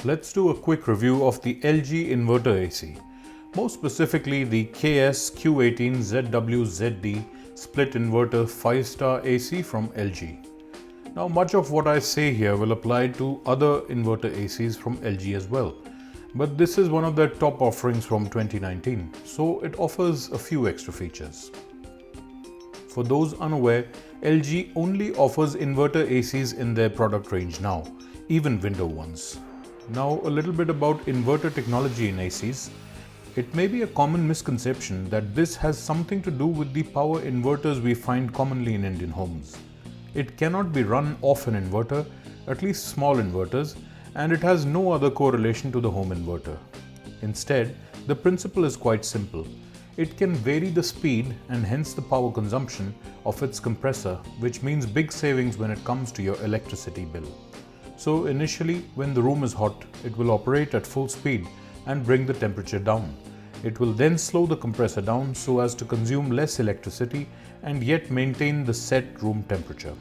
let's do a quick review of the LG inverter AC, more specifically the KS-Q18ZWZD split inverter 5-star AC from LG. Now, much of what I say here will apply to other inverter ACs from LG as well, but this is one of their top offerings from 2019, so it offers a few extra features. For those unaware, LG only offers inverter ACs in their product range now, even window ones. Now, a little bit about inverter technology in ACs. It may be a common misconception that this has something to do with the power inverters we find commonly in Indian homes. It cannot be run off an inverter, at least small inverters, and it has no other correlation to the home inverter. Instead, the principle is quite simple. It can vary the speed and hence the power consumption of its compressor, which means big savings when it comes to your electricity bill. So initially, when the room is hot, it will operate at full speed and bring the temperature down. It will then slow the compressor down so as to consume less electricity and yet maintain the set room temperature.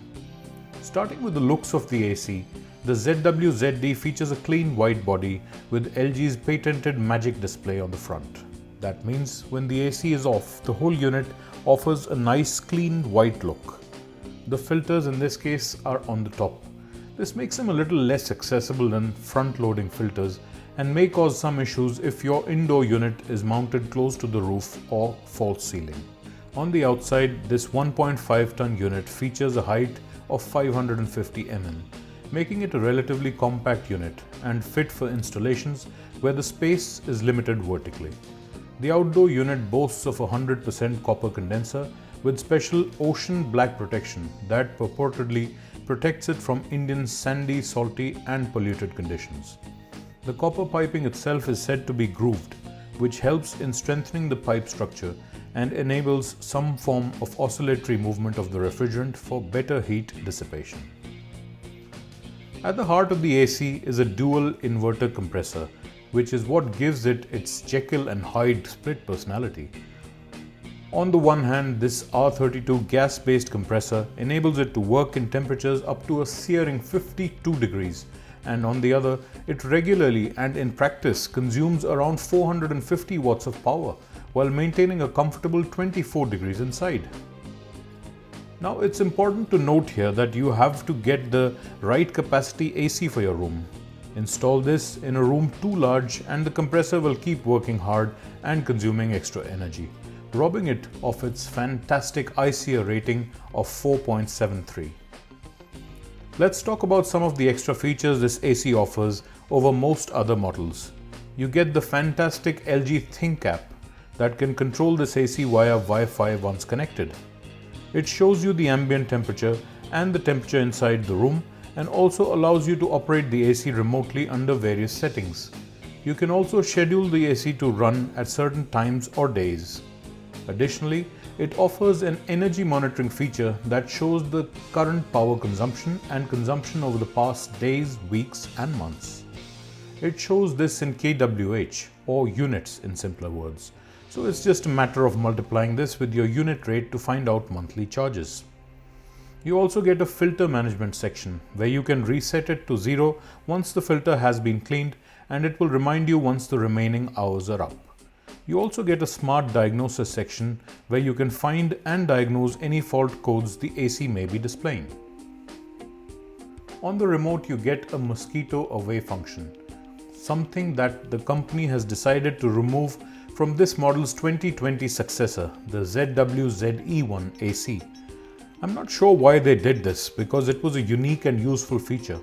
Starting with the looks of the AC, the ZWZD features a clean white body with LG's patented magic display on the front. That means when the AC is off, the whole unit offers a nice clean white look. The filters in this case are on the top. This makes them a little less accessible than front-loading filters and may cause some issues if your indoor unit is mounted close to the roof or false ceiling. On the outside, this 1.5-ton unit features a height of 550 mm, making it a relatively compact unit and fit for installations where the space is limited vertically. The outdoor unit boasts of a 100% copper condenser with special ocean black protection that purportedly protects it from Indian sandy, salty and polluted conditions. The copper piping itself is said to be grooved, which helps in strengthening the pipe structure and enables some form of oscillatory movement of the refrigerant for better heat dissipation. At the heart of the AC is a dual inverter compressor, which is what gives it its Jekyll and Hyde split personality. On the one hand, this R32 gas-based compressor enables it to work in temperatures up to a searing 52 degrees, and on the other, it regularly and in practice consumes around 450 watts of power while maintaining a comfortable 24 degrees inside. Now, it's important to note here that you have to get the right capacity AC for your room. Install this in a room too large and the compressor will keep working hard and consuming extra energy, robbing it of its fantastic ICR rating of 4.73. Let's talk about some of the extra features this AC offers over most other models. You get the fantastic LG Think app that can control this AC via Wi-Fi once connected. It shows you the ambient temperature and the temperature inside the room and also allows you to operate the AC remotely under various settings. You can also schedule the AC to run at certain times or days. Additionally, it offers an energy monitoring feature that shows the current power consumption and consumption over the past days, weeks and months. It shows this in kWh or units in simpler words. So it's just a matter of multiplying this with your unit rate to find out monthly charges. You also get a filter management section where you can reset it to 0 once the filter has been cleaned, and it will remind you once the remaining hours are up. You also get a smart diagnosis section where you can find and diagnose any fault codes the AC may be displaying. On the remote, you get a mosquito away function, something that the company has decided to remove from this model's 2020 successor, the ZWZE1 AC. I'm not sure why they did this because it was a unique and useful feature.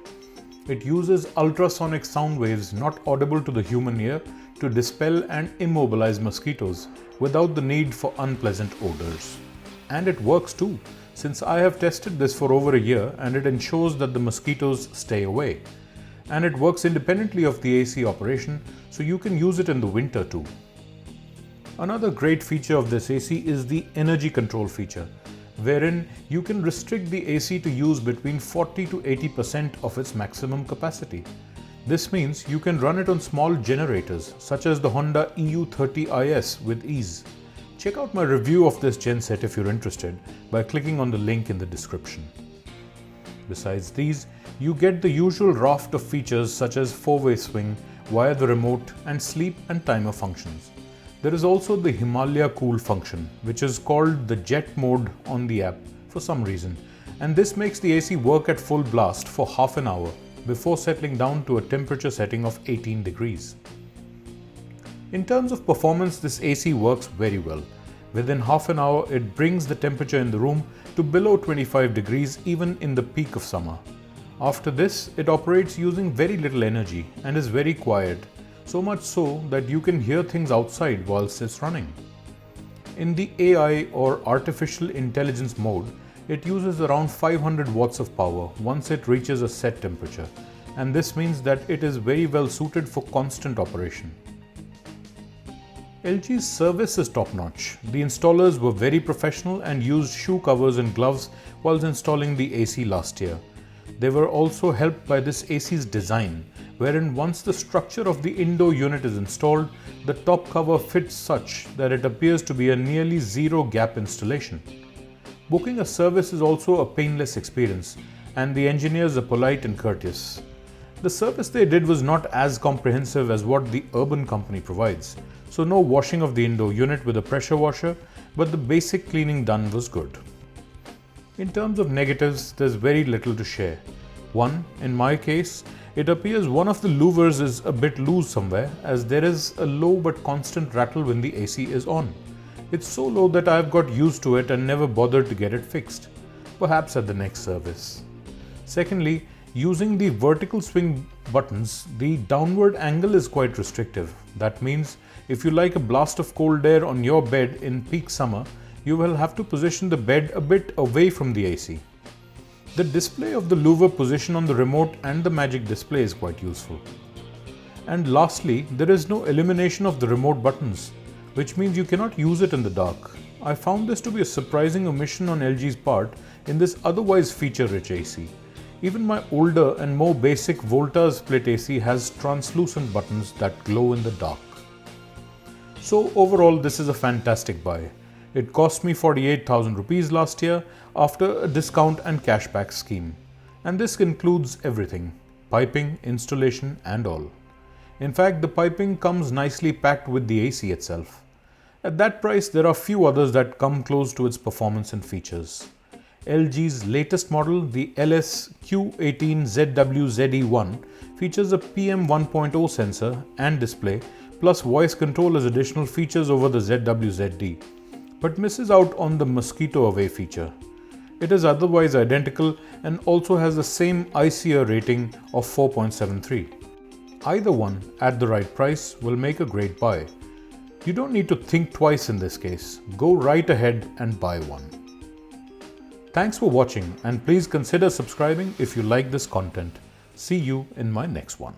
It uses ultrasonic sound waves not audible to the human ear to dispel and immobilize mosquitoes without the need for unpleasant odors. And it works too, since I have tested this for over a year and it ensures that the mosquitoes stay away. And it works independently of the AC operation, so you can use it in the winter too. Another great feature of this AC is the energy control feature, wherein you can restrict the AC to use between 40 to 80% of its maximum capacity. This means you can run it on small generators such as the Honda EU30IS with ease. Check out my review of this genset if you're interested by clicking on the link in the description. Besides these, You get the usual raft of features such as 4-way swing via the remote and sleep and timer functions. There is also the Himalaya Cool function, which is called the Jet mode on the app for some reason, and this makes the AC work at full blast for half an hour before settling down to a temperature setting of 18 degrees. In terms of performance, this AC works very well. Within half an hour, it brings the temperature in the room to below 25 degrees even in the peak of summer. After this, it operates using very little energy and is very quiet, so much so that you can hear things outside whilst it's running. In the AI or artificial intelligence mode, it uses around 500 watts of power once it reaches a set temperature, and this means that it is very well suited for constant operation. LG's service is top-notch. The installers were very professional and used shoe covers and gloves whilst installing the AC last year. They were also helped by this AC's design, wherein once the structure of the indoor unit is installed, the top cover fits such that it appears to be a nearly zero gap installation. Booking a service is also a painless experience, and the engineers are polite and courteous. The service they did was not as comprehensive as what the Urban company provides, so no washing of the indoor unit with a pressure washer, but the basic cleaning done was good. In terms of negatives, there's very little to share. One, in my case, it appears one of the louvers is a bit loose somewhere, as there is a low but constant rattle when the AC is on. It's so low that I've got used to it and never bothered to get it fixed, perhaps at the next service. Secondly, using the vertical swing buttons, the downward angle is quite restrictive. That means if you like a blast of cold air on your bed in peak summer, you will have to position the bed a bit away from the AC. The display of the louver position on the remote and the magic display is quite useful. And lastly, there is no illumination of the remote buttons, which means you cannot use it in the dark. I found this to be a surprising omission on LG's part in this otherwise feature-rich AC. Even my older and more basic Volta split AC has translucent buttons that glow in the dark. So overall, this is a fantastic buy. It cost me 48,000 rupees last year after a discount and cashback scheme. And this includes everything: piping, installation and all. In fact, the piping comes nicely packed with the AC itself. At that price, there are few others that come close to its performance and features. LG's latest model, the LS Q18ZWZE1, features a PM 1.0 sensor and display, plus voice control as additional features over the ZWZD, but misses out on the mosquito away feature. It is otherwise identical and also has the same ICER rating of 4.73. Either one at the right price will make a great buy. You don't need to think twice in this case. Go right ahead and buy one. Thanks for watching, and please consider subscribing if you like this content. See you in my next one.